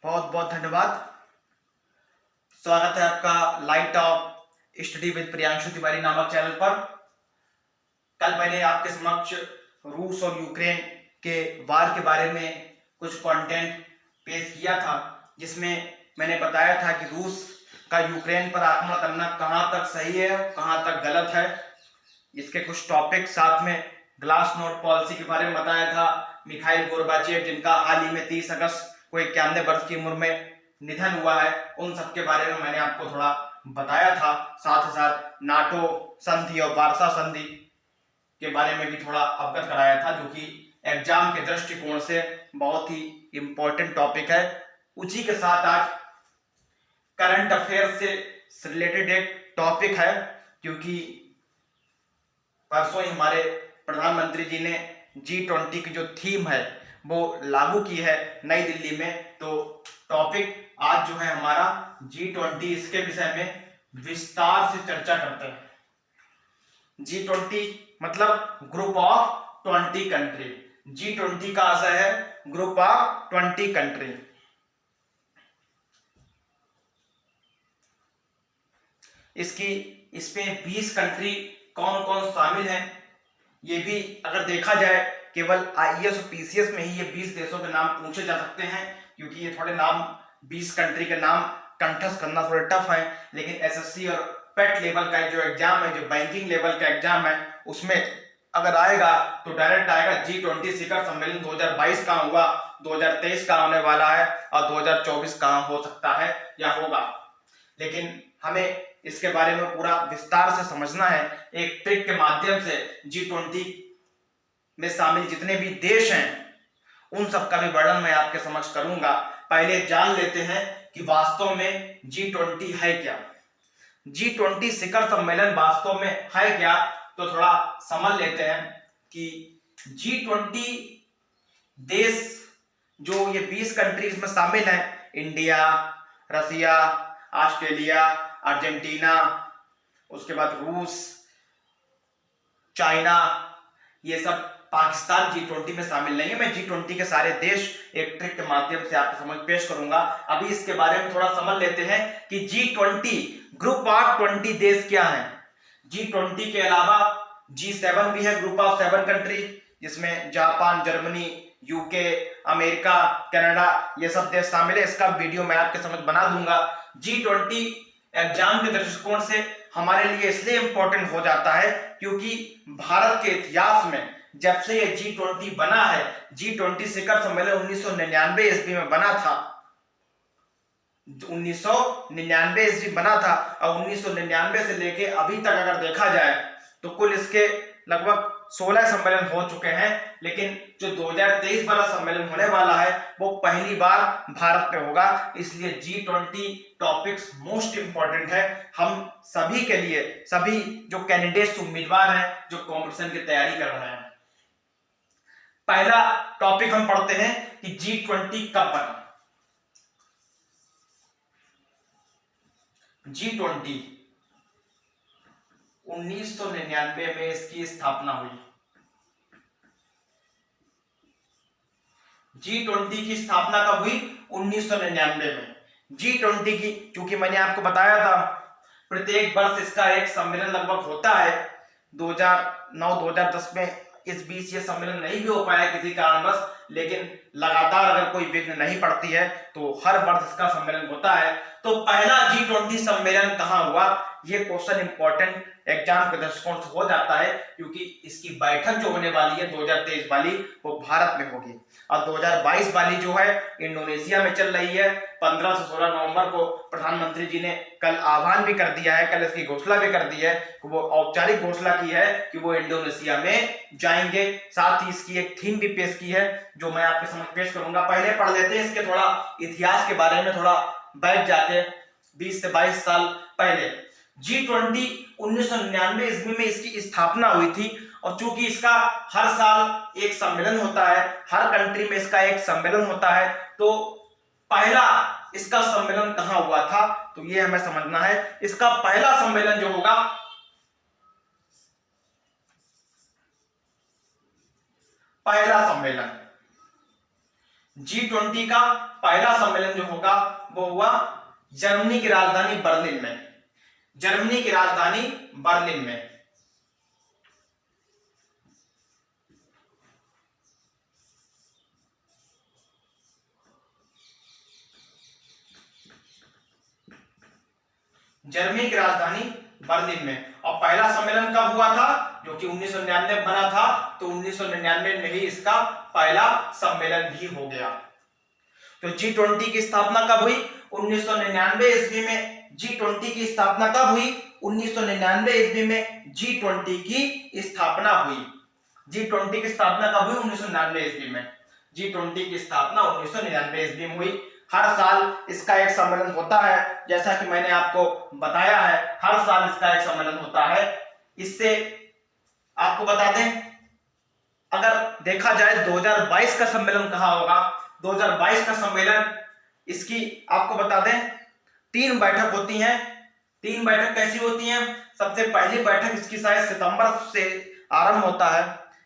बहुत बहुत धन्यवाद। स्वागत है आपका light of study with Priyanshu Tiwari नामक चैनल पर। कल मैंने आपके समक्ष रूस और यूक्रेन के वार के बारे में कुछ कंटेंट पेश किया था, जिसमें मैंने बताया था कि रूस का यूक्रेन पर आक्रमण करना कहां तक सही है, कहां तक गलत है। इसके कुछ टॉपिक साथ में ग्लासनोस्ट पॉलिसी के बारे में बताया था। मिखाइल गोर्बाचेव, जिनका हाल ही में 30 अगस्त को 91 वर्ष की उम्र में निधन हुआ है, उन सब के बारे में मैंने आपको थोड़ा बताया था। साथ ही साथ नाटो संधि और वार्सा संधि के बारे में भी थोड़ा अवगत कराया था, जो कि एग्जाम के दृष्टिकोण से बहुत ही इंपॉर्टेंट टॉपिक है। उसी के साथ आज करंट अफेयर से रिलेटेड एक टॉपिक है, क्योंकि परसों ही हमारे प्रधानमंत्री जी ने G20 की जो थीम है वो लागू की है नई दिल्ली में। तो टॉपिक आज जो है हमारा G20, इसके विषय में विस्तार से चर्चा करते हैं। G20 मतलब ग्रुप ऑफ 20 कंट्री। G20 का आशय है ग्रुप ऑफ 20 कंट्री। इसमें 20 कंट्री कौन कौन शामिल हैं, ये भी अगर देखा जाए केवल आईएएस और पीसीएस में ही ये 20 देशों के नाम पूछे जा सकते हैं, क्योंकि ये थोड़े नाम 20 कंट्री के नाम कंठस्थ करना थोड़े टफ है। लेकिन एसएससी और पेट लेवल का जो एग्जाम है, जो बैंकिंग लेवल का एग्जाम है, उसमें अगर आएगा तो डायरेक्ट आएगा G20 शिखर सम्मेलन 2022 कहाँ हुआ, 2023 कहाँ होने वाला है और 2024 कहाँ हो सकता है या होगा। लेकिन हमें इसके बारे में पूरा विस्तार से समझना है। एक ट्रिक के माध्यम से G20 में शामिल जितने भी देश हैं उन सब का भी वर्णन मैं आपके समक्ष करूंगा। पहले जान लेते हैं कि वास्तव में G20 है क्या। G20 शिखर सम्मेलन वास्तव में है क्या, तो थोड़ा समझ लेते हैं कि G20 देश जो ये 20 कंट्रीज में शामिल हैं, इंडिया, रसिया, ऑस्ट्रेलिया, अर्जेंटीना, उसके बाद रूस, चाइना, ये सब पाकिस्तान G20 में शामिल नहीं है। मैं G20 के सारे देश एक ट्रिक के माध्यम से आपके समझ पेश करूंगा। अभी इसके बारे में थोड़ा समझ लेते हैं कि G20 ग्रुप ऑफ 20 देश क्या है। G20 के अलावा G7 भी है, ग्रुप ऑफ 7 कंट्री, जिसमें Japan, Germany, UK, America, Canada, ये सब देश शामिल है। इसका वीडियो मैं आपके समझ बना दूंगा। G20 एग्जाम के दृष्टिकोण से हमारे लिए इसलिए इंपॉर्टेंट हो जाता है क्योंकि भारत के इतिहास में जब से ये G20 बना है, G20 शिखर सम्मेलन 1999 ईस्वी में बना था। 1999 ईस्वी बना था और 1999 से लेके अभी तक अगर देखा जाए तो कुल इसके लगभग 16 सम्मेलन हो चुके हैं। लेकिन जो 2023 वाला सम्मेलन होने वाला है वो पहली बार भारत में होगा। इसलिए G20 टॉपिक्स मोस्ट इंपॉर्टेंट है हम सभी के लिए, सभी जो कैंडिडेट्स उम्मीदवार हैं जो कंपटीशन की तैयारी कर रहे हैं। पहला टॉपिक हम पढ़ते हैं कि G20 कब बना। G20 1999 में इसकी स्थापना हुई। G20 की स्थापना कब हुई? 1999 में। G20 की, क्योंकि मैंने आपको बताया था प्रत्येक वर्ष इसका एक सम्मेलन लगभग होता है। 2009-2010 में इस बीच ये सम्मेलन नहीं भी हो पाया किसी कारणवश, लेकिन लगातार अगर कोई विघ्न नहीं पड़ती है तो हर वर्ष इसका सम्मेलन होता है। तो पहला G20 सम्मेलन कहां हुआ, ये क्वेश्चन इंपॉर्टेंट एग्जाम के दृष्टिकोण से हो जाता है, क्योंकि इसकी बैठक जो होने वाली है 2023 वाली वो भारत में होगी और 2022 वाली जो है इंडोनेशिया में चल रही है। 15 से 16 नवंबर को प्रधानमंत्री जी ने कल आह्वान भी कर दिया है, कल इसकी घोषणा भी कर दी है, वो औपचारिक घोषणा की है कि वो इंडोनेशिया में जाएंगे। साथ ही इसकी एक थीम भी पेश की है जो मैं आपके समझ पेश करूंगा। पहले पढ़ लेते हैं इसके थोड़ा इतिहास के बारे में, थोड़ा बैठ जाके 20 से 22 साल पहले। G20 1999 ईस्वी में इसकी स्थापना हुई थी और चूंकि इसका हर साल एक सम्मेलन होता है, हर कंट्री में इसका एक सम्मेलन होता है, तो पहला इसका सम्मेलन कहां हुआ था तो ये हमें समझना है। इसका पहला सम्मेलन जो होगा, पहला सम्मेलन G20 का पहला सम्मेलन जो होगा वो हुआ जर्मनी की राजधानी बर्लिन में, जर्मनी की राजधानी बर्लिन में। जर्मनी की राजधानी बर्लिन में। और पहला सम्मेलन कब हुआ था? जो कि 1999 में बना था, तो 1999 में ही इसका पहला सम्मेलन भी हो गया। तो G20 की स्थापना कब हुई? 1999 ईस्वी में। G20 की स्थापना कब हुई? 1999 ईस्वी में G20 की स्थापना हुई। G20 की स्थापना कब हुई? 1999 ईस्वी में। G20 की स्थापना 1999 ईस्वी में हुई। हर साल इसका एक सम्मेलन होता है, जैसा कि मैंने आपको बताया है, हर साल इसका एक सम्मेलन होता है। इससे आपको बता दें, अगर देखा जाए 2022 का सम्मेलन कहां होगा? 2022 का सम्मेलन, इसकी आपको बता दें 3 बैठक होती हैं। 3 बैठक कैसी होती हैं? सबसे पहली बैठक इसकी शायद सितंबर से आरंभ होता है।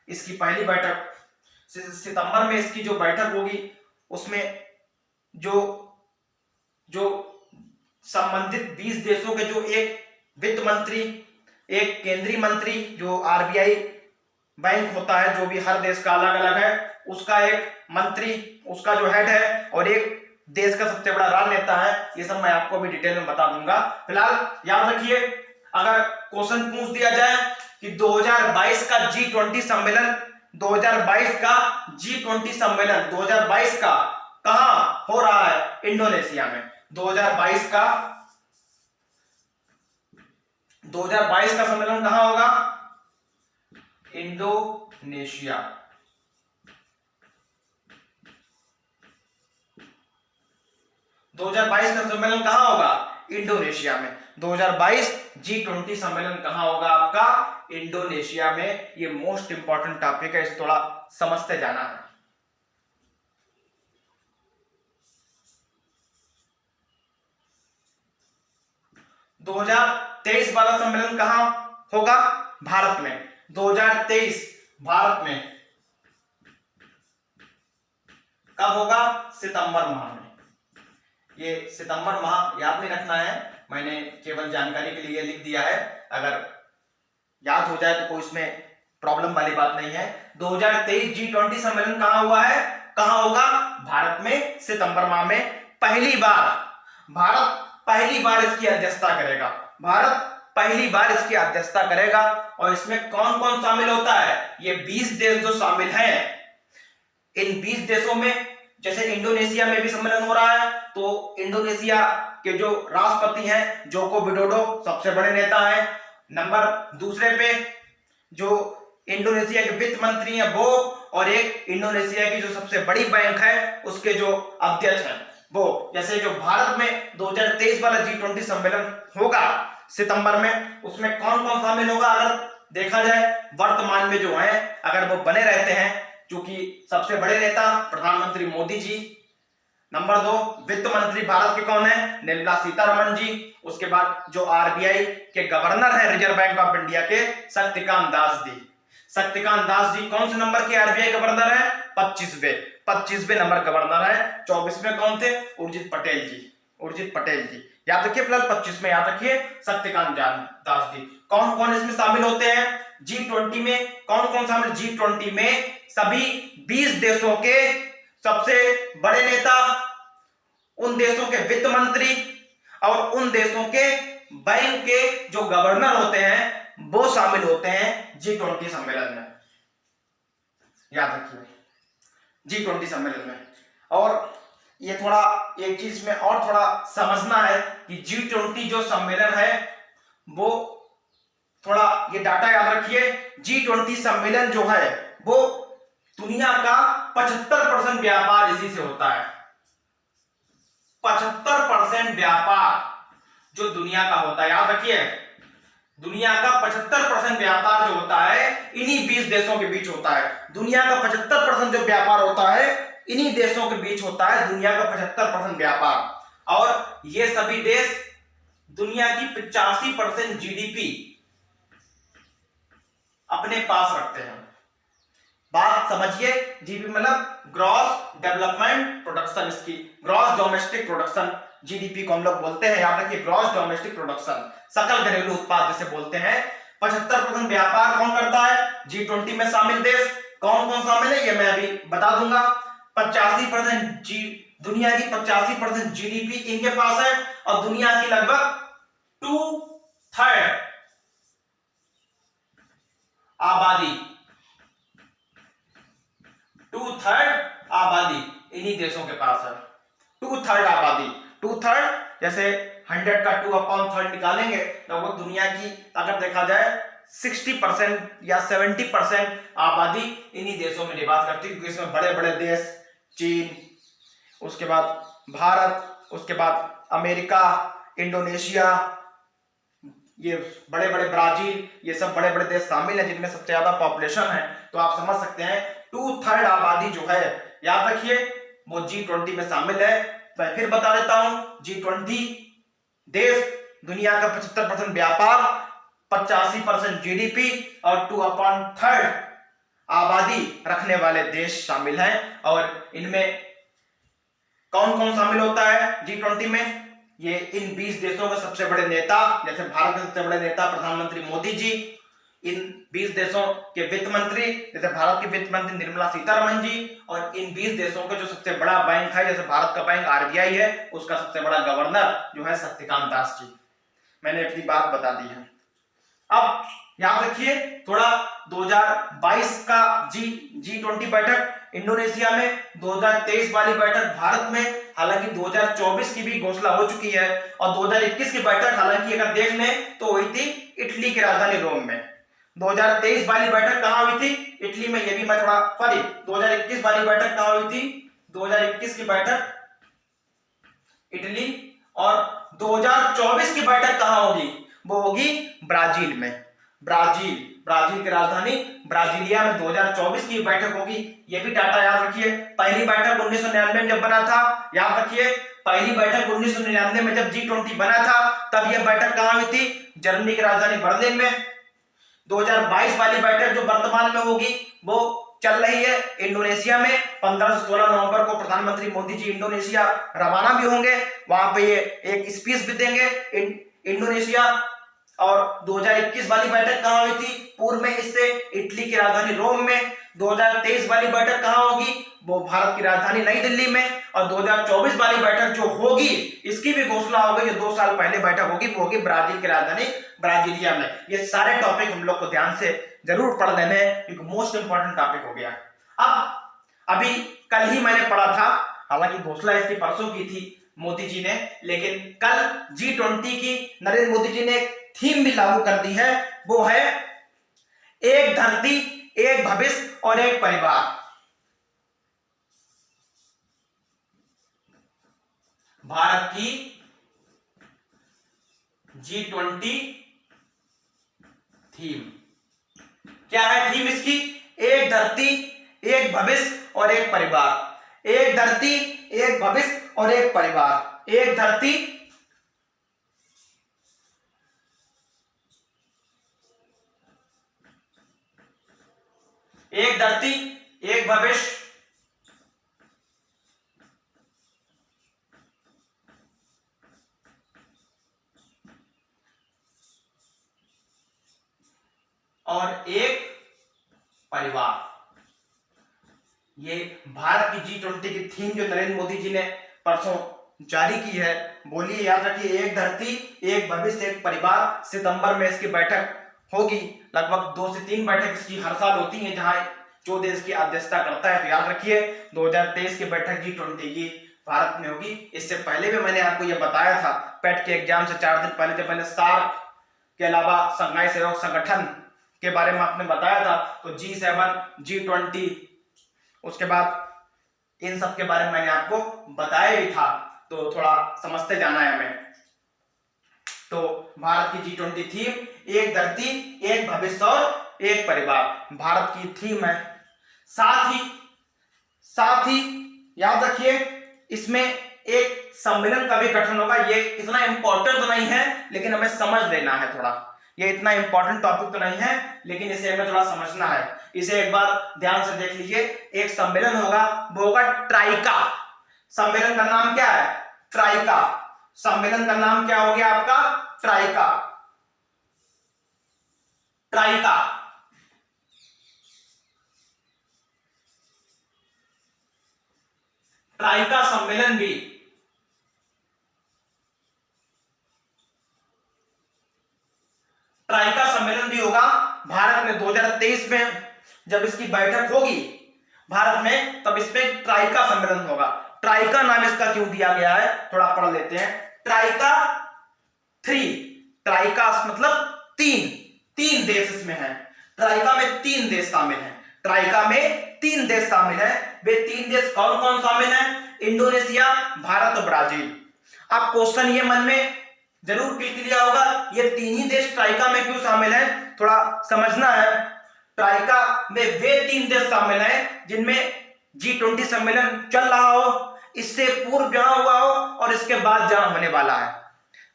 इसकी पहली बैठक सितंबर में, इसकी जो बैठक होगी उसमें जो संबंधित 20 देशों के, जो एक वित्त मंत्री, एक केंद्रीय मंत्री, जो आरबीआई बैंक होता है, जो भी हर देश का अलग अलग है, उसका एक मंत्री, उसका जो हेड है, और एक देश का सबसे बड़ा राजनेता है। ये सब मैं आपको भी डिटेल में बता दूंगा। फिलहाल याद रखिए, अगर क्वेश्चन पूछ दिया जाए कि 2022 का G20 सम्मेलन, 2022 का G20 सम्मेलन 2022 का कहां हो रहा है? इंडोनेशिया में। 2022 का सम्मेलन कहां होगा? इंडोनेशिया। 2022 का सम्मेलन कहां होगा? इंडोनेशिया में। 2022 G20 सम्मेलन कहां होगा आपका? इंडोनेशिया में। ये मोस्ट इंपॉर्टेंट टॉपिक है, इसे थोड़ा समझते जाना है। 2023 वाला सम्मेलन कहां होगा? भारत में। 2023 भारत में कब होगा? सितंबर माह में। ये सितंबर माह याद नहीं रखना है, मैंने केवल जानकारी के लिए लिख दिया है। अगर याद हो जाए तो कोई इसमें प्रॉब्लम वाली बात नहीं है। 2023 G20 सम्मेलन कहां हुआ है? कहां होगा? भारत में, सितंबर माह में। भारत पहली बार इसकी अध्यक्षता करेगा। भारत पहली बार इसकी अध्यक्षता करेगा। और इसमें कौन कौन शामिल होता है? ये 20 देश जो शामिल हैं, इन 20 देशों में, जैसे इंडोनेशिया में भी सम्मेलन हो रहा है, तो इंडोनेशिया के जो राष्ट्रपति हैं जोको विडोडो सबसे बड़े नेता हैं। नंबर दूसरे पे जो इंडोनेशिया के वित्त मंत्री हैं वो, और एक इंडोनेशिया की जो सबसे बड़ी बैंक है उसके जो अध्यक्ष हैं वो। जैसे जो भारत में 2023 वाला G20 सम्मेलन होगा सितंबर में, उसमें कौन कौन शामिल होगा? अगर देखा जाए वर्तमान में जो है, अगर वो बने रहते हैं, क्योंकि सबसे बड़े नेता प्रधानमंत्री मोदी जी। नंबर 2 वित्त मंत्री भारत के कौन है? निर्मला सीतारमण जी। उसके बाद जो आरबीआई के गवर्नर है, रिजर्व बैंक ऑफ इंडिया के, शक्तिकांत दास जी। शक्तिकांत दास जी कौन से नंबर के आरबीआई गवर्नर है? 25वें नंबर गवर्नर है। 24वें कौन थे? उर्जित पटेल जी। याद रखिए, फिलहाल 25 में याद रखिए, शक्तिकांत दास जी। कौन कौन इसमें शामिल होते हैं? G20 में कौन कौन शामिल? G20 में सभी 20 देशों के सबसे बड़े नेता, उन देशों के वित्त मंत्री और उन देशों के बैंक के जो गवर्नर होते हैं वो शामिल होते हैं G20 सम्मेलन में। याद रखिए, G20 सम्मेलन में। और ये थोड़ा एक चीज में और थोड़ा समझना है कि G20 जो सम्मेलन है वो थोड़ा, ये डाटा याद रखिए, G20 सम्मेलन जो है वो दुनिया का 75% व्यापार इसी से होता है। 75% व्यापार जो दुनिया का होता है, याद रखिए, दुनिया का 75% व्यापार जो होता है इन्हीं 20 देशों के बीच होता है। दुनिया का 75% जो व्यापार होता है इन्हीं देशों के बीच होता है, दुनिया का 75% व्यापार। और ये सभी देश दुनिया की 85% जीडीपी अपने पास रखते हैं। बात समझिए। जीडीपी मतलब ग्रॉस डेवलपमेंट प्रोडक्शन, इसकी ग्रॉस डोमेस्टिक प्रोडक्शन जीडीपी को हम लोग बोलते हैं। याद रखिए ग्रॉस डोमेस्टिक प्रोडक्शन, सकल घरेलू उत्पाद जिसे बोलते हैं। 75% व्यापार कौन करता है? G20 में शामिल देश। कौन कौन शामिल है ये मैं अभी बता दूंगा। 85% दुनिया की 85% जीडीपी इनके पास है और दुनिया की लगभग 2/3 आबादी, 2/3 आबादी इन्हीं देशों के पास है। 2/3 आबादी, 2/3 जैसे 100 का 2/3 निकालेंगे तो वो दुनिया की अगर देखा जाए 60% या 70% आबादी इन्हीं देशों में निवास करती है, क्योंकि इसमें बड़े बड़े देश चीन, उसके बाद भारत, उसके बाद अमेरिका, इंडोनेशिया, ये बड़े बड़े ब्राजील, ये सब बड़े बड़े देश शामिल हैं जिनमें सबसे ज्यादा पॉपुलेशन है। तो आप समझ सकते हैं 2/3 आबादी जो है, याद रखिए वो G20 में शामिल है। मैं फिर बता देता हूं, G20 देश, दुनिया का 75% व्यापार, 85% जीडीपी और 2/3 आबादी रखने वाले देश शामिल हैं। और इनमें कौन कौन शामिल होता है G20 में? ये इन 20 देशों के सबसे बड़े नेता, जैसे भारत के सबसे बड़े नेता प्रधानमंत्री मोदी जी, इन 20 देशों के वित्त मंत्री, जैसे भारत की वित्त मंत्री निर्मला सीतारमण जी, और इन 20 देशों के जो सबसे बड़ा बैंक है, जैसे भारत का बैंक आरबीआई है, उसका सबसे बड़ा गवर्नर जो है शक्तिकांत दास जी। मैंने अपनी बात बता दी है। अब याद रखिए थोड़ा 2022 का G20 बैठक इंडोनेशिया में, 2023 वाली बैठक भारत में, हालांकि 2024 की भी घोषणा हो चुकी है, और 2021 की बैठक हालांकि अगर देख लें तो हुई थी इटली की राजधानी रोम में। 2023 वाली बैठक कहां हुई थी? इटली में। ये भी मैं थोड़ा 2021 वाली बैठक कहां हुई थी? 2021 की बैठक इटली, और 2024 की बैठक कहां होगी? वो होगी ब्राजील में। ब्राजील की राजधानी ब्राजीलिया में 2024 की बैठक होगी। ये भी डाटा याद रखिए। पहली बैठक 1999 में जब बना था, याद रखिए पहली बैठक 1999 में जब G20 बना था, तब यह बैठक कहां हुई थी? जर्मनी की राजधानी बर्लिन में। 2022 वाली बैठक जो वर्तमान में होगी वो चल रही है इंडोनेशिया में। 15 से 16 नवंबर को प्रधानमंत्री मोदी जी इंडोनेशिया रवाना भी होंगे, वहां पे ये एक स्पीच भी देंगे इंडोनेशिया। और 2021 वाली बैठक कहां हुई थी? पूर्व में इससे इटली की राजधानी रोम में। 2023 वाली बैठक कहां होगी? वो भारत की राजधानी नई दिल्ली में। और 2024 वाली बैठक जो होगी इसकी भी घोषणा हो गई, जो 2 साल पहले बैठक होगी, वो होगी ब्राजील की राजधानी ब्राजीलिया में। ये सारे टॉपिक हम लोग को ध्यान से जरूर पढ़ लेने हैं, क्योंकि मोस्ट इंपॉर्टेंट टॉपिक हो गया। अब अभी कल ही मैंने पढ़ा था, हालांकि घोषणा इसकी परसों की थी मोदी जी ने, लेकिन कल G20 की नरेंद्र मोदी जी ने एक थीम भी लागू कर दी है, वो है एक धरती, एक भविष्य और एक परिवार। भारत की G20 थीम क्या है? थीम इसकी एक धरती, एक भविष्य और एक परिवार। एक धरती, एक भविष्य और एक परिवार। एक धरती, एक धरती, एक भविष्य और एक परिवार। ये भारत की G20 की थीम जो नरेंद्र मोदी जी ने परसों जारी की है, बोलिए, याद रखिए एक धरती, एक भविष्य, एक परिवार। सितंबर में इसकी बैठक होगी। लगभग 2 से 3 बैठक इसकी हर साल होती हैं, जहां जो देश की अध्यक्षता करता है। तो याद रखिए 2023 की बैठक G20 की भारत में होगी। इससे पहले भी मैंने आपको यह बताया था, पेट के एग्जाम से 4 दिन पहले, जब मैंने सार्क के अलावा शंघाई सहयोग संगठन के बारे में आपने बताया था, तो G7, G20, उसके बाद इन सब के बारे में मैंने आपको बताया भी था, तो थोड़ा समझते जाना है हमें। तो भारत की G20 थीम एक धरती, एक भविष्य और एक परिवार भारत की थीम है। साथ ही याद रखिए इसमें एक सम्मेलन का भी गठन होगा। ये इतना इंपॉर्टेंट तो नहीं है, लेकिन हमें समझ लेना है थोड़ा। ये इतना इंपॉर्टेंट टॉपिक तो नहीं है, लेकिन इसे हमें थोड़ा समझना है। इसे एक बार ध्यान से देख लीजिए। एक सम्मेलन होगा, वो होगा ट्राइका। सम्मेलन का नाम क्या है? ट्राइका। सम्मेलन का नाम क्या हो गया आपका? ट्राइका। ट्राइका। ट्राइका सम्मेलन भी ट्राइका सम्मेलन भी होगा भारत में 2023 में। जब इसकी बैठक होगी भारत में, तब इसमें ट्राइका सम्मेलन होगा। ट्राइका नाम इसका क्यों दिया गया है, थोड़ा पढ़ लेते हैं। ट्राइका 3, ट्राइका मतलब तीन देश इसमें हैं। ट्राइका में 3 देश शामिल हैं। ट्राइका में 3 देश शामिल हैं। वे 3 देश कौन कौन शामिल हैं? इंडोनेशिया, भारत और ब्राजील। अब क्वेश्चन ये मन में जरूर क्लिक किया होगा, ये 3 ही देश ट्राइका में क्यों शामिल हैं? थोड़ा समझना है। ट्राइका में वे 3 देश शामिल हैं जिनमें G20 सम्मेलन चल रहा हो, इससे पूर्व जहां हुआ हो और इसके बाद जहां होने वाला है।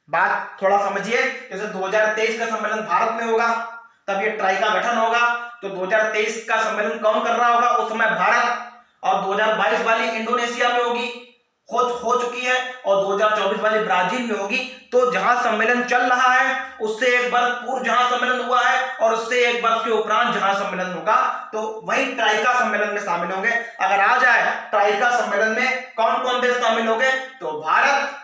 बात थोड़ा समझिए। जैसे 2023 का सम्मेलन भारत में होगा, तब ये ट्राइका गठन होगा। तो 2023 का सम्मेलन कौन कर रहा होगा उस समय? भारत। और 2022 वाली इंडोनेशिया में होगी, हो चुकी है, और 2024 वाली ब्राजील में होगी। तो जहां सम्मेलन चल रहा है उससे एक वर्ष पूर्व जहां सम्मेलन हुआ है, और उससे एक वर्ष के उपरांत जहां सम्मेलन होगा, तो वही ट्राइका सम्मेलन में शामिल होंगे। अगर आ जाए ट्राइका सम्मेलन में कौन कौन देश शामिल होंगे, तो भारत,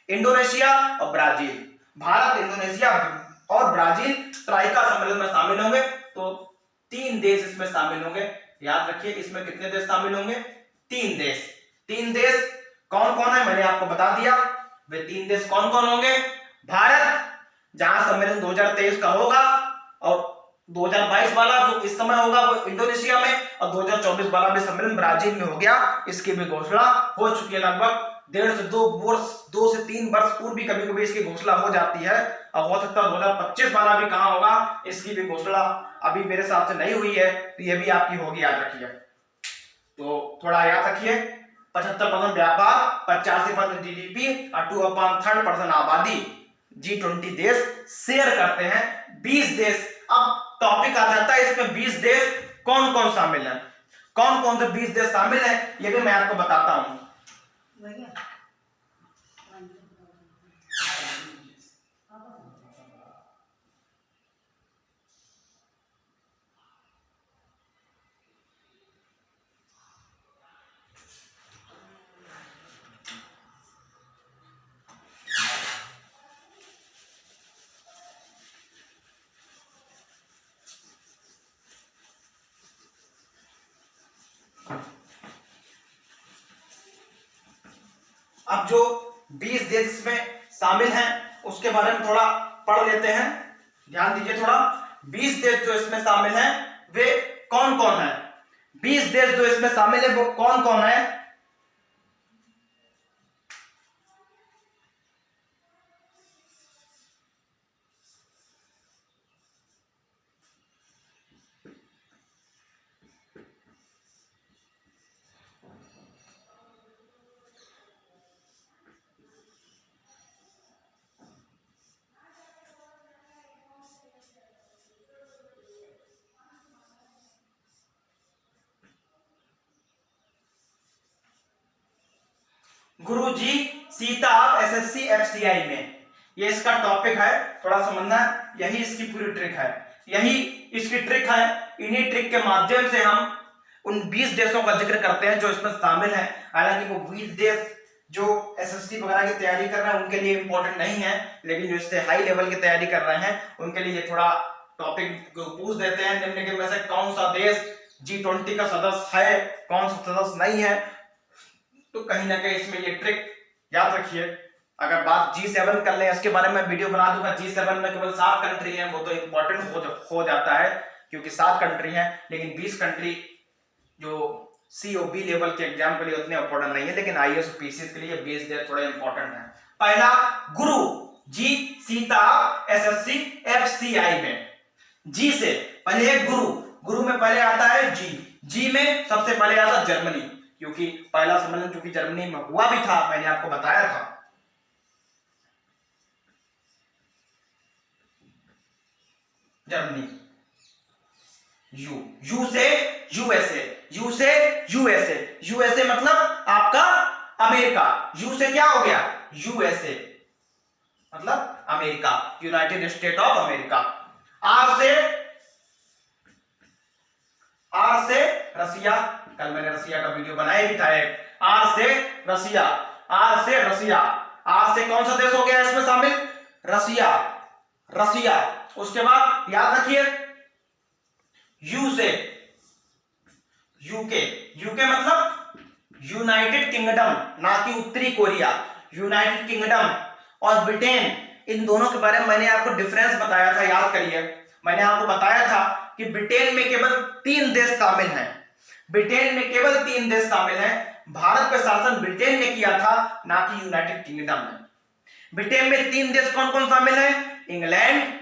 इंडोनेशिया और ब्राजील। भारत, इंडोनेशिया और ब्राजील ट्राइका सम्मेलन में शामिल होंगे। तो 3 देश इसमें शामिल होंगे। याद रखिए, इसमें कितने देश शामिल होंगे? 3 देश। 3 देश कौन कौन है मैंने आपको बता दिया। वे 3 देश कौन कौन होंगे? भारत, जहां सम्मेलन 2023 का होगा, और 2022 वाला जो इस समय होगा वो इंडोनेशिया में, और 2024 वाला भी सम्मेलन ब्राजील में हो गया। इसकी भी घोषणा हो चुकी है। लगभग 1.5 से 2 से 3 वर्ष पूर्व भी कभी कभी इसकी घोषणा हो जाती है, और हो सकता है 2025 वाला भी कहां होगा, इसकी भी घोषणा अभी मेरे हिसाब से नहीं हुई है, तो ये भी आपकी होगी, याद रखिए। तो थोड़ा याद रखिए, 75% व्यापार, 85% जीडीपी और 2/3% आबादी G20 देश शेयर करते हैं। 20 देश। अब टॉपिक आ जाता है इसमें 20 देश कौन कौन शामिल है। कौन कौन से 20 देश शामिल है ये भी मैं आपको बताता हूं। अब जो 20 देश में शामिल हैं उसके बारे में थोड़ा पढ़ लेते हैं। ध्यान दीजिए थोड़ा। 20 देश जो इसमें शामिल हैं वे कौन कौन है? 20 देश जो इसमें शामिल है वो कौन कौन है? गुरुजी सीता एसएससी एफसीआई में, ये इसका टॉपिक है, थोड़ा समझना। यही इसकी पूरी ट्रिक है, यही इसकी ट्रिक है। इन्हीं ट्रिक के माध्यम से हम उन 20 देशों का जिक्र करते हैं जो इसमें शामिल हैं। हालांकि वो 20 देश जो एसएससी वगैरह की तैयारी कर रहे हैं उनके लिए इंपॉर्टेंट नहीं है, लेकिन जो इससे हाई लेवल की तैयारी कर रहे हैं उनके लिए ये थोड़ा टॉपिक पूछ देते हैं। निम्नलिखित में से कौन सा देश G20 का सदस्य है, कौन सा सदस्य नहीं है। तो कहीं ना कहीं इसमें ये ट्रिक याद रखिए। अगर बात G7 कर ले, इसके बारे में वीडियो बना दूंगा। G7 में केवल 7 कंट्री हैं, वो तो इंपॉर्टेंट हो जाता है क्योंकि 7 कंट्री हैं, लेकिन 20 कंट्री जो COB लेवल के एग्जाम के लिए उतने इंपॉर्टेंट नहीं है, लेकिन IAS और PCS के लिए 20 देश थोड़े इंपॉर्टेंट है। पहला गुरु जी सीता SSC FCI में, जी से पहले है गुरु, गुरु में पहले आता है जी में सबसे पहले आता है जर्मनी, क्योंकि पहला सम्मेलन चूंकि जर्मनी में हुआ भी था, मैंने आपको बताया था। जर्मनी। यू से यूएसए, यू से यूएसए, यूएसए मतलब आपका अमेरिका। यू से क्या हो गया? यूएसए मतलब America, United State of America. R से रसिया, कल मैंने रसिया का वीडियो बनाया भी था एक। आर से रसिया, आर से रसिया, आर से कौन सा देश हो गया इसमें शामिल? रसिया, रसिया। उसके बाद याद रखिए यू से यूके, यूके मतलब यूनाइटेड किंगडम, ना कि उत्तरी कोरिया, यूनाइटेड किंगडम। और ब्रिटेन, इन दोनों के बारे में मैंने आपको डिफरेंस बताया था, याद करिए। मैंने आपको बताया था कि ब्रिटेन में केवल 3 देश शामिल हैं, ब्रिटेन में केवल 3 देश शामिल हैं। भारत पर शासन ब्रिटेन ने किया था, ना कि यूनाइटेड किंगडम ने। ब्रिटेन में 3 देश कौन कौन शामिल हैं? इंग्लैंड,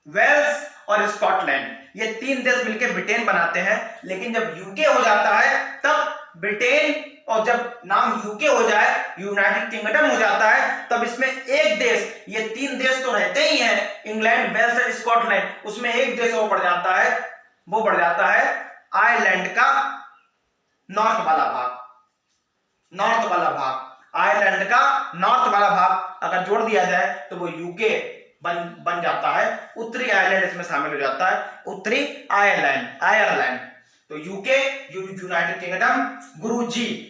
वेल्स और स्कॉटलैंड। ये 3 देश मिलकर ब्रिटेन बनाते हैं। लेकिन जब यूके हो जाता है तब ब्रिटेन, और जब नाम यूके हो जाए, यूनाइटेड किंगडम हो जाता है, तब इसमें एक देश, ये 3 देश तो रहते ही हैं, इंग्लैंड, वेल्स और स्कॉटलैंड, उसमें एक देश वो बढ़ जाता है, वो बढ़ जाता है आयरलैंड का नॉर्थ वाला भाग, नॉर्थ वाला भाग। आयरलैंड का नॉर्थ वाला भाग अगर जोड़ दिया जाए तो वो यूके बन जाता है। उत्तरी आयरलैंड इसमें शामिल हो जाता है, उत्तरी आयरलैंड, आयरलैंड। तो यूके, यूनाइटेड किंगडम, गुरुजी,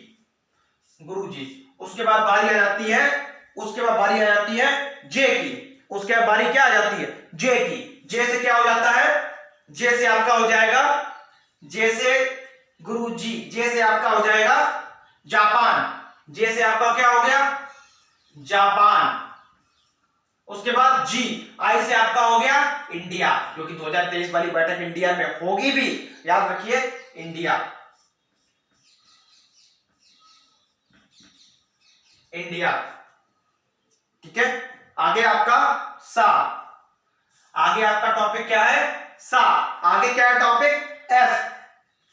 गुरुजी। उसके बाद बारी आ जाती है, उसके बाद बारी आ जाती है जे की। उसके बाद बारी क्या आ जाती है? जे की। जे से क्या हो जाता है? जे से आपका हो जाएगा, जे से गुरुजी, जे से आपका हो जाएगा जापान। जे से आपका क्या हो गया? जापान। उसके बाद जी, आई से आपका हो गया इंडिया, जो कि 2023 वाली बैठक इंडिया में होगी भी, याद रखिए इंडिया, इंडिया। ठीक है। आगे आपका सा, आगे आपका टॉपिक क्या है? सा। आगे क्या है टॉपिक? S,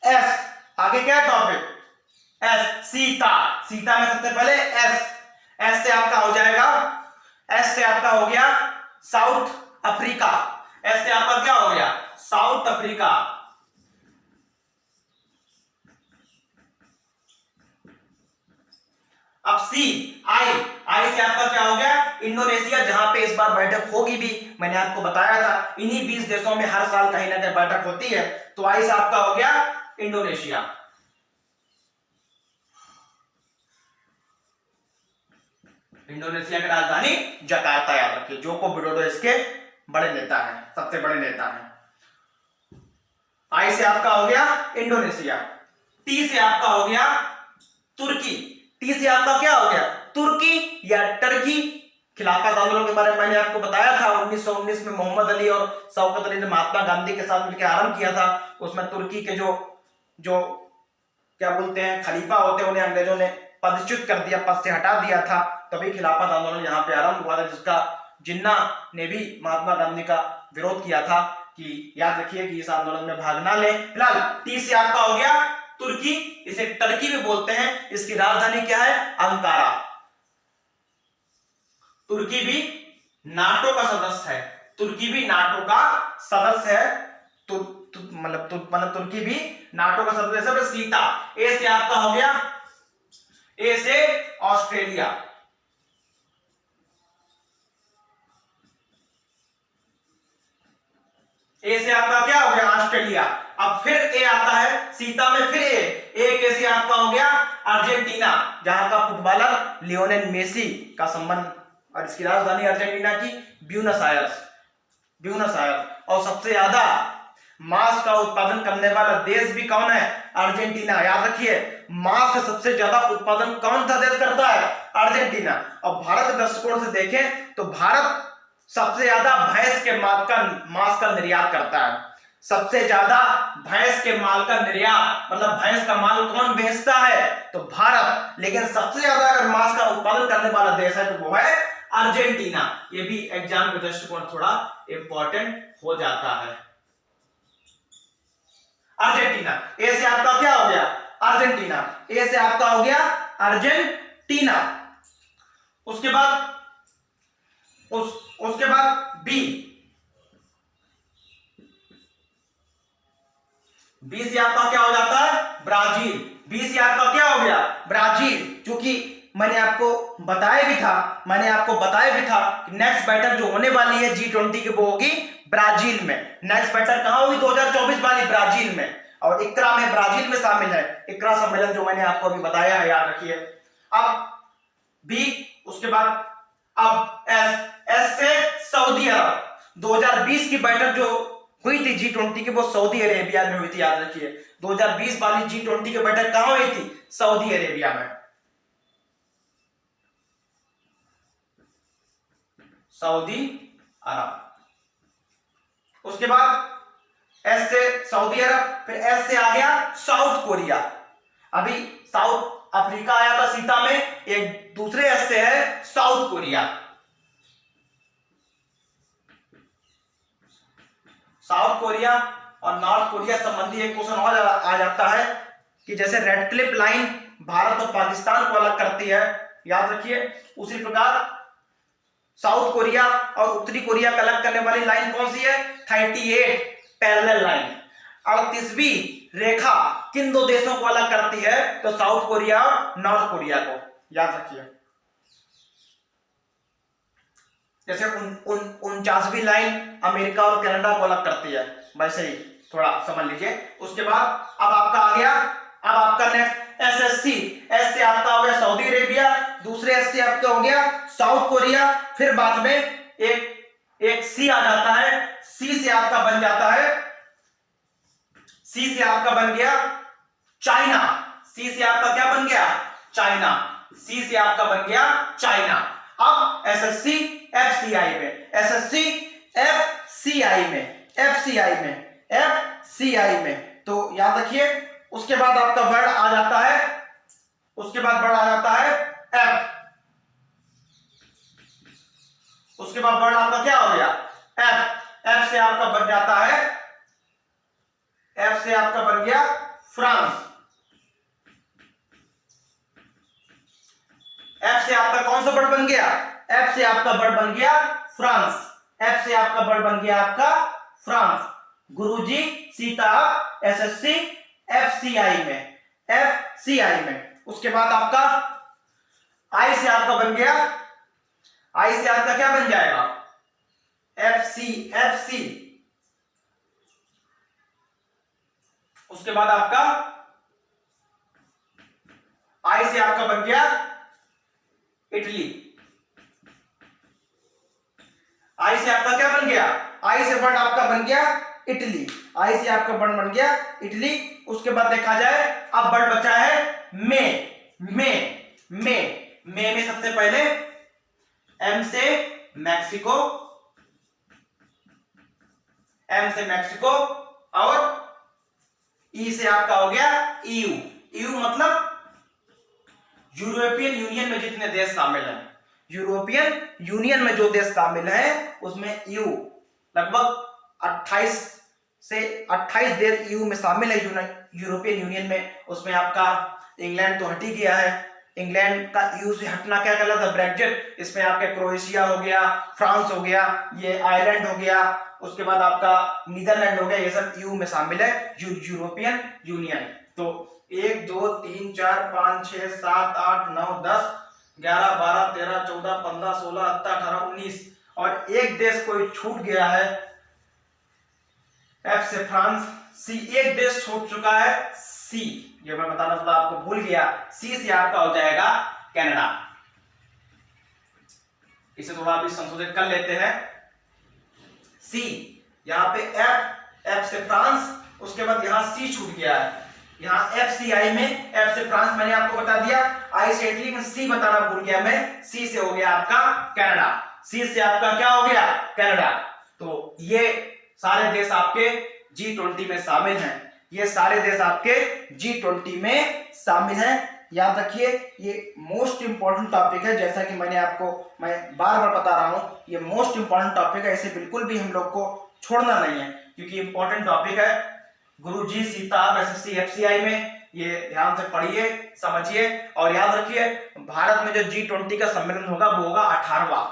S. आगे क्या है टॉपिक? एस, सीता। सीता में सबसे पहले एस, एस से आपका हो जाएगा, एस से आपका हो गया साउथ अफ्रीका, एस से आपका क्या हो गया? South Africa. अब सी, आई, आई से आपका क्या हो गया? इंडोनेशिया, जहां पे इस बार बैठक होगी भी, मैंने आपको बताया था इन्हीं 20 देशों में हर साल कहीं ना कहीं बैठक होती है। तो आई से आपका हो गया इंडोनेशिया। इंडोनेशिया की राजधानी जकार्ता, याद रखिए। जोको विडोडो इसके बड़े नेता हैं, सबसे बड़े नेता हैं। आई से आपका हो गया इंडोनेशिया। टी से आपका हो गया तुर्की। टी से आपका क्या हो गया? तुर्की या टर्की। खिलाफत आंदोलन के बारे में मैंने आपको बताया था, 1919 में मोहम्मद अली और शौकत अली ने महात्मा गांधी के साथ मिलकर आरंभ किया था। उसमें तुर्की के जो क्या बोलते हैं खलीफा होते, उन्हें अंग्रेजों ने पदच्युत कर दिया, पद से हटा दिया था। तभी खिलाफत आंदोलन यहाँ पे आरंभ हुआ था, जिसका जिन्ना ने भी महात्मा गांधी का विरोध किया था कि याद रखिए कि इस आंदोलन में भाग ना लें। फिलहाल टी से आपका हो गया तुर्की, इसे टर्की भी बोलते हैं। इसकी राजधानी क्या है? अंकारा। तुर्की भी नाटो का सदस्य है, तुर्की भी नाटो का सदस्य है। मतलब तुर्की भी नाटो का सदस्य है। सीता, ए से आपका हो गया, ए से ऑस्ट्रेलिया। ए से आपका क्या हो गया? ऑस्ट्रेलिया। अब फिर ए आता है सीता में, फिर ए के से आपका हो गया अर्जेंटीना, जहां का फुटबॉलर लियोनेल मेसी का संबंध, और इसकी राजधानी अर्जेंटीना की ब्यूनस आयर्स, ब्यूनस आयर्स। और सबसे ज्यादा मांस का उत्पादन करने वाला देश भी कौन है? अर्जेंटीना। याद रखिए मांस का सबसे ज्यादा उत्पादन कौन सा देश करता है? अर्जेंटीना। और भारत के दृष्टिकोण से देखें तो भारत सबसे ज्यादा भैंस के मांस का निर्यात करता है, सबसे ज्यादा भैंस के माल का निर्यात, मतलब भैंस का माल कौन बेचता है? तो भारत। लेकिन सबसे ज्यादा अगर मांस का उत्पादन करने वाला देश है तो वो है अर्जेंटीना। ये भी एग्जाम के दृष्टिकोण थोड़ा इंपॉर्टेंट हो जाता है। अर्जेंटीना, ए से आपका क्या हो गया? अर्जेंटीना। ए से आपका हो गया अर्जेंटीना। उसके बाद बी, बी से आपका क्या हो जाता है, ब्राजील। बी से आपका क्या हो गया, ब्राजील। क्योंकि मैंने आपको बताया भी था कि नेक्स्ट बैटल जो होने वाली है G20 की वो होगी ब्राजील में। नेक्स्ट बैटल कहां होगी, 2024 वाली ब्राजील में। और इक्रा में ब्राजील में शामिल है, इक्रा सम्मेलन जो मैंने आपको अभी बताया है, याद रखिए। अब बी, उसके बाद अब एस से सऊदी अरब। 2020 की बैठक जो हुई थी G20 की वो सऊदी अरेबिया में हुई थी, याद रखिए। 2020 वाली G20 की बैठक कहां हुई थी, सऊदी अरेबिया में, सऊदी अरब। उसके बाद एस से सऊदी अरब, फिर एस से आ गया साउथ कोरिया। अभी साउथ अफ्रीका आया था सीता में, एक दूसरे एस से है साउथ कोरिया। साउथ कोरिया और नॉर्थ कोरिया संबंधी एक क्वेश्चन और आ जाता है कि जैसे रेड क्लिफ लाइन भारत और पाकिस्तान को अलग करती है, याद रखिए, उसी प्रकार साउथ कोरिया और उत्तरी कोरिया को अलग करने वाली लाइन कौन सी है, 38 पैरेलल लाइन। 38वीं रेखा किन दो देशों को अलग करती है, तो साउथ कोरिया और नॉर्थ कोरिया को, याद रखिए। जैसे 49वीं लाइन अमेरिका और कनाडा को अलग करती है, वैसे ही थोड़ा समझ लीजिए। उसके बाद अब आपका आ गया, अब आपका नेक्स्ट एसएससी। एस से आपका हो गया सऊदी अरेबिया, दूसरे एस से आपका हो गया साउथ कोरिया, फिर बाद में एक सी आ जाता है। सी से आपका बन जाता है, सी से आपका बन गया चाइना। सी से आपका क्या बन गया, चाइना। सी से आपका बन गया चाइना। अब एसएससी एफसीआई में, एसएससी एफसीआई में, एफसीआई में, तो याद रखिए। उसके बाद आपका वर्ड आ जाता है, उसके बाद वर्ड आ जाता है एफ। उसके बाद वर्ड आपका क्या हो गया, एफ। एफ से आपका बन जाता है, एफ से आपका बन गया फ्रांस। एफ से आपका कौन सा वर्ड बन गया, एफ से आपका वर्ड बन गया फ्रांस। एफ से आपका वर्ड बन गया आपका फ्रांस। गुरुजी सीता एसएससी एफसीआई में, एफसीआई में। उसके बाद आपका आई से आपका बन गया, आई से आपका क्या बन जाएगा, एफसी। उसके बाद आपका आई से आपका बन गया इटली। आई से आपका क्या बन गया, आई से वर्ड आपका बन गया इटली। आई से आपका वर्ड बन गया इटली। उसके बाद देखा जाए अब वर्ड बचा है मे में सबसे पहले एम से मैक्सिको, एम से मैक्सिको, और ई से आपका हो गया ईयू। ईयू मतलब यूरोपियन यूनियन में जितने देश शामिल हैं, यूरोपियन यूनियन में जो देश शामिल हैं उसमें ईयू लगभग 28 से 28 देश ईयू में शामिल है यूरोपियन यूनियन में। उसमें आपका इंग्लैंड तो हट ही गया है, इंग्लैंड का ईयू से हटना क्या कहलाता है, ब्रेक्जिट। इसमें आपके क्रोएशिया हो गया, फ्रांस हो गया, ये आयरलैंड हो गया, उसके बाद आपका नीदरलैंड हो गया, ये सब ईयू में शामिल है, यूरोपियन यूनियन। तो 1 2 3 4 5 6 7 8 9 10 11 12 13 14 15 16 17 18 19 और एक देश कोई छूट गया है, एफ से फ्रांस। सी एक देश छूट चुका है, सी, ये मैं बताना था आपको भूल गया। सी से आपका हो जाएगा कनाडा। इसे थोड़ा भी संशोधित कर लेते हैं। सी, यहां पे एफ से फ्रांस, उसके बाद यहां सी छूट गया है, यहां एफसीआई में एफ से फ्रांस मैंने आपको बता दिया, आई से इटली, लेकिन सी बताना भूल गया मैं। सी से हो गया आपका कनाडा। सी से आपका क्या हो गया, कनाडा। तो ये सारे देश आपके G20 में शामिल हैं, ये सारे देश आपके G20 में शामिल हैं। याद रखिए ये मोस्ट इंपॉर्टेंट टॉपिक है, जैसा कि मैं बार बार बता रहा हूं, ये मोस्ट इंपॉर्टेंट टॉपिक है, इसे बिल्कुल भी हम लोग को छोड़ना नहीं है क्योंकि इंपॉर्टेंट टॉपिक है। गुरुजी सीता एसएससी एफसीआई में, ये ध्यान से पढ़िए, समझिए और याद रखिए। भारत में जो G20 का सम्मेलन होगा वो होगा 18वां।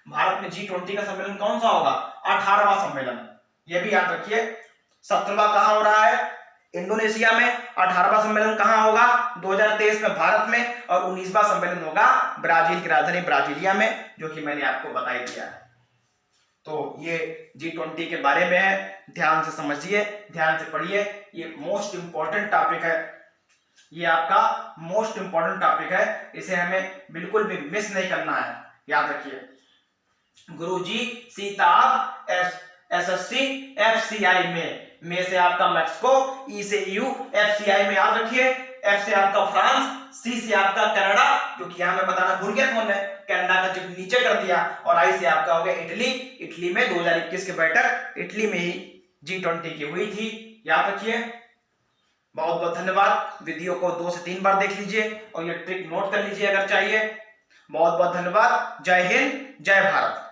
भारत में G20 का सम्मेलन कौन सा होगा, 18वां सम्मेलन, ये भी याद रखिए। 17वां कहां हो रहा है, इंडोनेशिया में, 18वां सम्मेलन कहां होगा 2023 में भारत में, और 19वां सम्मेलन होगा ब्राजील की राजधानी ब्राजीलिया में, जो कि मैंने आपको बता ही दिया है। तो ये G20 के बारे में है, ध्यान से समझिए, ध्यान से पढ़िए, ये मोस्ट इंपॉर्टेंट टॉपिक है, ये आपका मोस्ट इंपॉर्टेंट टॉपिक है, इसे हमें बिल्कुल भी मिस नहीं करना है, याद रखिए। गुरुजी सीताब SSC FCI में से आपका मैक्सिको, ई से EU, FCI में याद रखिए, F से आपका फ्रांस, C से आपका कनाडा, जो कि यहां में बताना भूल गया कौन है, कनाडा का जो नीचे कर दिया, और I से आपका हो गया इटली। इटली में 2021 की बैठक इटली में ही G20 की हुई थी, याद रखिए। बहुत बहुत धन्यवाद। वीडियो को 2 से 3 बार देख लीजिए और ये ट्रिक नोट कर लीजिए अगर चाहिए। बहुत बहुत धन्यवाद। जय हिंद, जय भारत।